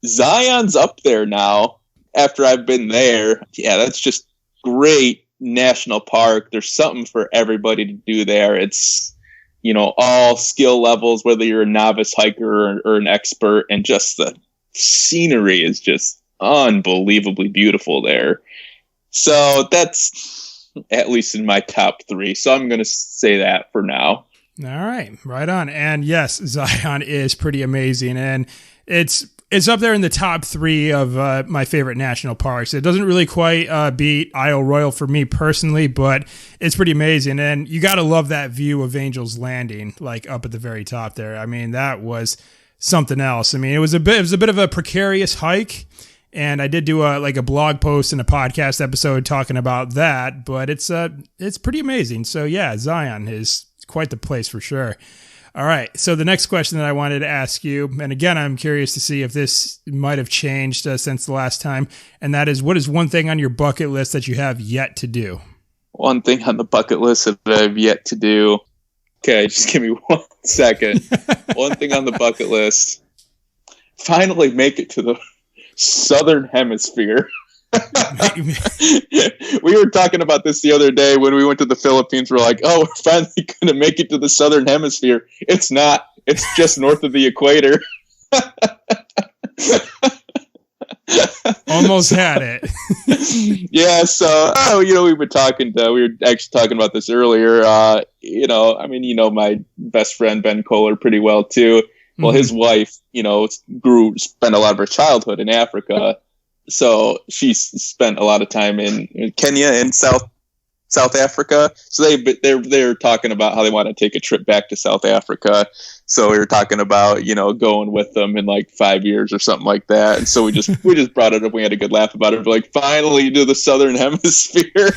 Zion's up there now. After I've been there, yeah, that's just great national park. There's something for everybody to do there. It's, all skill levels, whether you're a novice hiker or an expert, and just the scenery is just unbelievably beautiful there. So that's at least in my top three. So I'm going to say that for now. All right, right on. And yes, Zion is pretty amazing. And it's It's up there in the top 3 of my favorite national parks. It doesn't really quite beat Isle Royale for me personally, but it's pretty amazing. And you got to love that view of Angel's Landing, like up at the very top there. I mean, that was something else. I mean, it was a bit of a precarious hike, and I did do a blog post and a podcast episode talking about that. But it's pretty amazing. So yeah, Zion is quite the place for sure. All right, so the next question that I wanted to ask you, and again, I'm curious to see if this might have changed since the last time, and that is, what is one thing on your bucket list that you have yet to do? One thing on the bucket list that I've yet to do. Okay, just give me 1 second. One thing on the bucket list. Finally make it to the Southern Hemisphere. We were talking about this the other day when we went to the Philippines. We're like, oh, we're finally going to make it to the Southern Hemisphere. It's not. It's just north of the equator. Almost had it. Yeah, so we've been talking. We were actually talking about this earlier. My best friend Ben Kohler pretty well too. Well, his wife, spent a lot of her childhood in Africa. So she spent a lot of time in Kenya and South Africa. So they're talking about how they want to take a trip back to South Africa. So we were talking about, going with them in like 5 years or something like that. And so we just brought it up. We had a good laugh about it. We're like, finally to the Southern Hemisphere.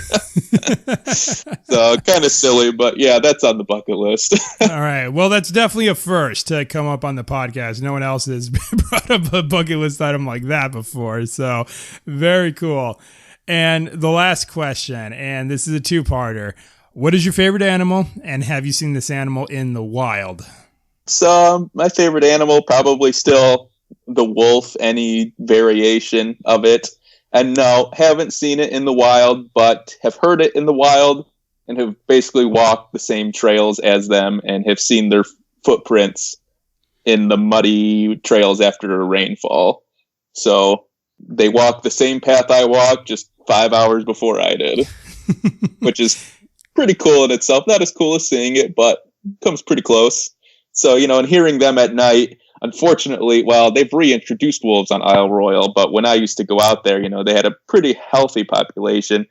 So kind of silly, but yeah, that's on the bucket list. All right. Well, that's definitely a first to come up on the podcast. No one else has brought up a bucket list item like that before. So very cool. And the last question, and this is a 2-parter. What is your favorite animal, and have you seen this animal in the wild? So my favorite animal, probably still the wolf, any variation of it. And no, haven't seen it in the wild, but have heard it in the wild and have basically walked the same trails as them and have seen their footprints in the muddy trails after a rainfall. So they walk the same path I walked, just 5 hours before I did, which is pretty cool in itself. Not as cool as seeing it, but comes pretty close. So, and hearing them at night, unfortunately, they've reintroduced wolves on Isle Royale, but when I used to go out there, they had a pretty healthy population.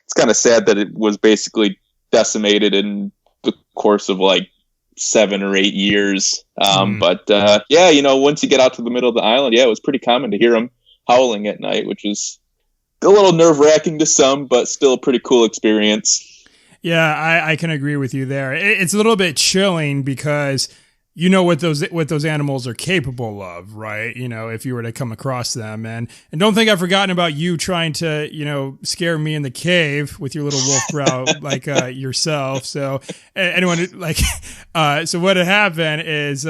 It's kind of sad that it was basically decimated in the course of like 7 or 8 years. But once you get out to the middle of the island, it was pretty common to hear them howling at night, which was a little nerve-wracking to some, but still a pretty cool experience. Yeah, I can agree with you there. It's a little bit chilling because you know what those animals are capable of, right? If you were to come across them. And don't think I've forgotten about you trying to, scare me in the cave with your little wolf growl like yourself. So anyone so what had happened is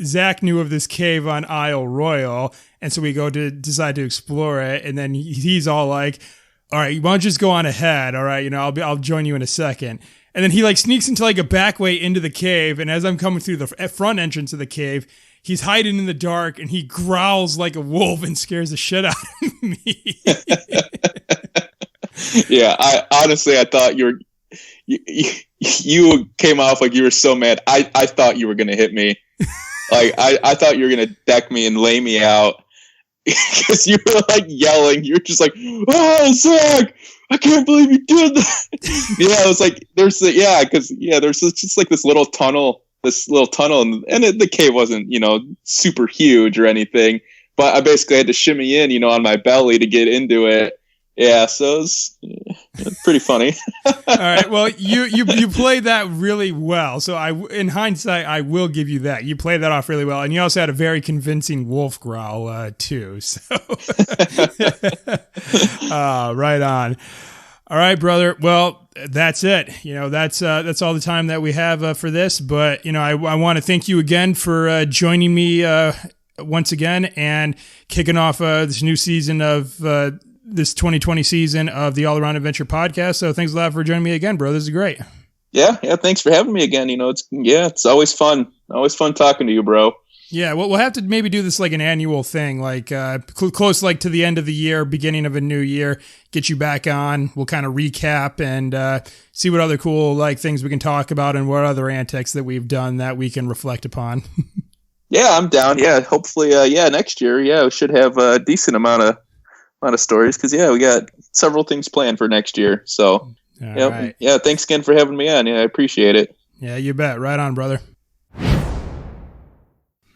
Zach knew of this cave on Isle Royale, and so we decide to explore it, and then he's all like, all right, why don't you just go on ahead? All right, I'll join you in a second. And then he sneaks into a back way into the cave, and as I'm coming through the front entrance of the cave, he's hiding in the dark, and he growls like a wolf and scares the shit out of me. Yeah, I thought you came off like you were so mad. I thought you were gonna hit me. I thought you were gonna deck me and lay me out because you were yelling. You were just like, "Oh, Zach, I can't believe you did that." Yeah, it was there's just this little tunnel, and the cave wasn't super huge or anything, but I basically had to shimmy in on my belly to get into it. Yeah, so it was pretty funny. All right, well, you played that really well. So in hindsight, I will give you that. You played that off really well, and you also had a very convincing wolf growl too. So, right on. All right, brother. Well, that's it. That's all the time that we have for this. But I want to thank you again for joining me once again and kicking off this new season of. This 2020 season of the All Around Adventure podcast. So thanks a lot for joining me again, bro. This is great. Yeah. Thanks for having me again. It's always fun. Always fun talking to you, bro. Yeah. Well, we'll have to maybe do this an annual thing, close to the end of the year, beginning of a new year, get you back on. We'll kind of recap and see what other cool things we can talk about and what other antics that we've done that we can reflect upon. Yeah, I'm down. Yeah, hopefully, next year, we should have a decent amount of stories because we got several things planned for next year. So, All yep. right. Yeah, thanks again for having me on. Yeah, I appreciate it. Yeah, you bet. Right on, brother.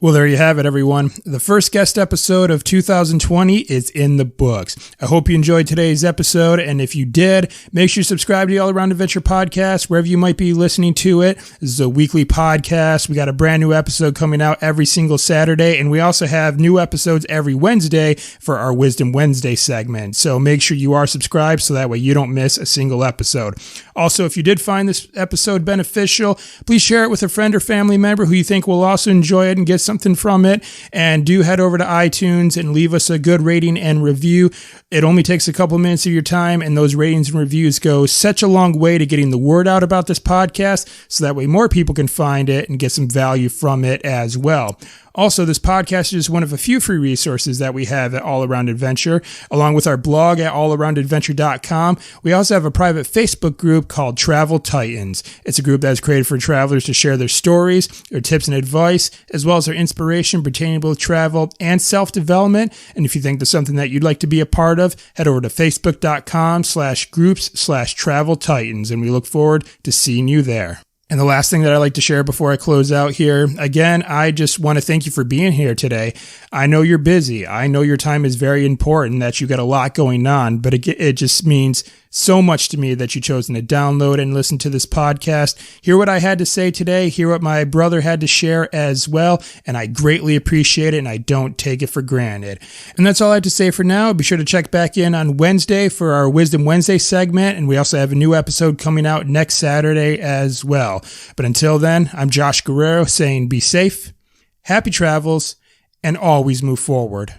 Well, there you have it, everyone. The first guest episode of 2020 is in the books. I hope you enjoyed today's episode, and if you did, make sure you subscribe to the All Around Adventure podcast, wherever you might be listening to it. This is a weekly podcast. We got a brand new episode coming out every single Saturday, and we also have new episodes every Wednesday for our Wisdom Wednesday segment. So make sure you are subscribed so that way you don't miss a single episode. Also, if you did find this episode beneficial, please share it with a friend or family member who you think will also enjoy it and get something from it. And do head over to iTunes and leave us a good rating and review. It only takes a couple minutes of your time, and those ratings and reviews go such a long way to getting the word out about this podcast, so that way more people can find it and get some value from it as well. Also, this podcast is one of a few free resources that we have at All Around Adventure, along with our blog at allaroundadventure.com. We also have a private Facebook group called Travel Titans. It's a group that is created for travelers to share their stories, their tips and advice, as well as their inspiration pertaining to both travel and self-development. And if you think there's something that you'd like to be a part of, head over to facebook.com/groups/Travel Titans, and we look forward to seeing you there. And the last thing that I'd like to share before I close out here, again, I just want to thank you for being here today. I know you're busy. I know your time is very important, that you got a lot going on, but it just means so much to me that you chosen to download and listen to this podcast. Hear what I had to say today, hear what my brother had to share as well, and I greatly appreciate it, and I don't take it for granted. And that's all I have to say for now. Be sure to check back in on Wednesday for our Wisdom Wednesday segment, and we also have a new episode coming out next Saturday as well. But until then, I'm Josh Guerrero saying be safe, happy travels, and always move forward.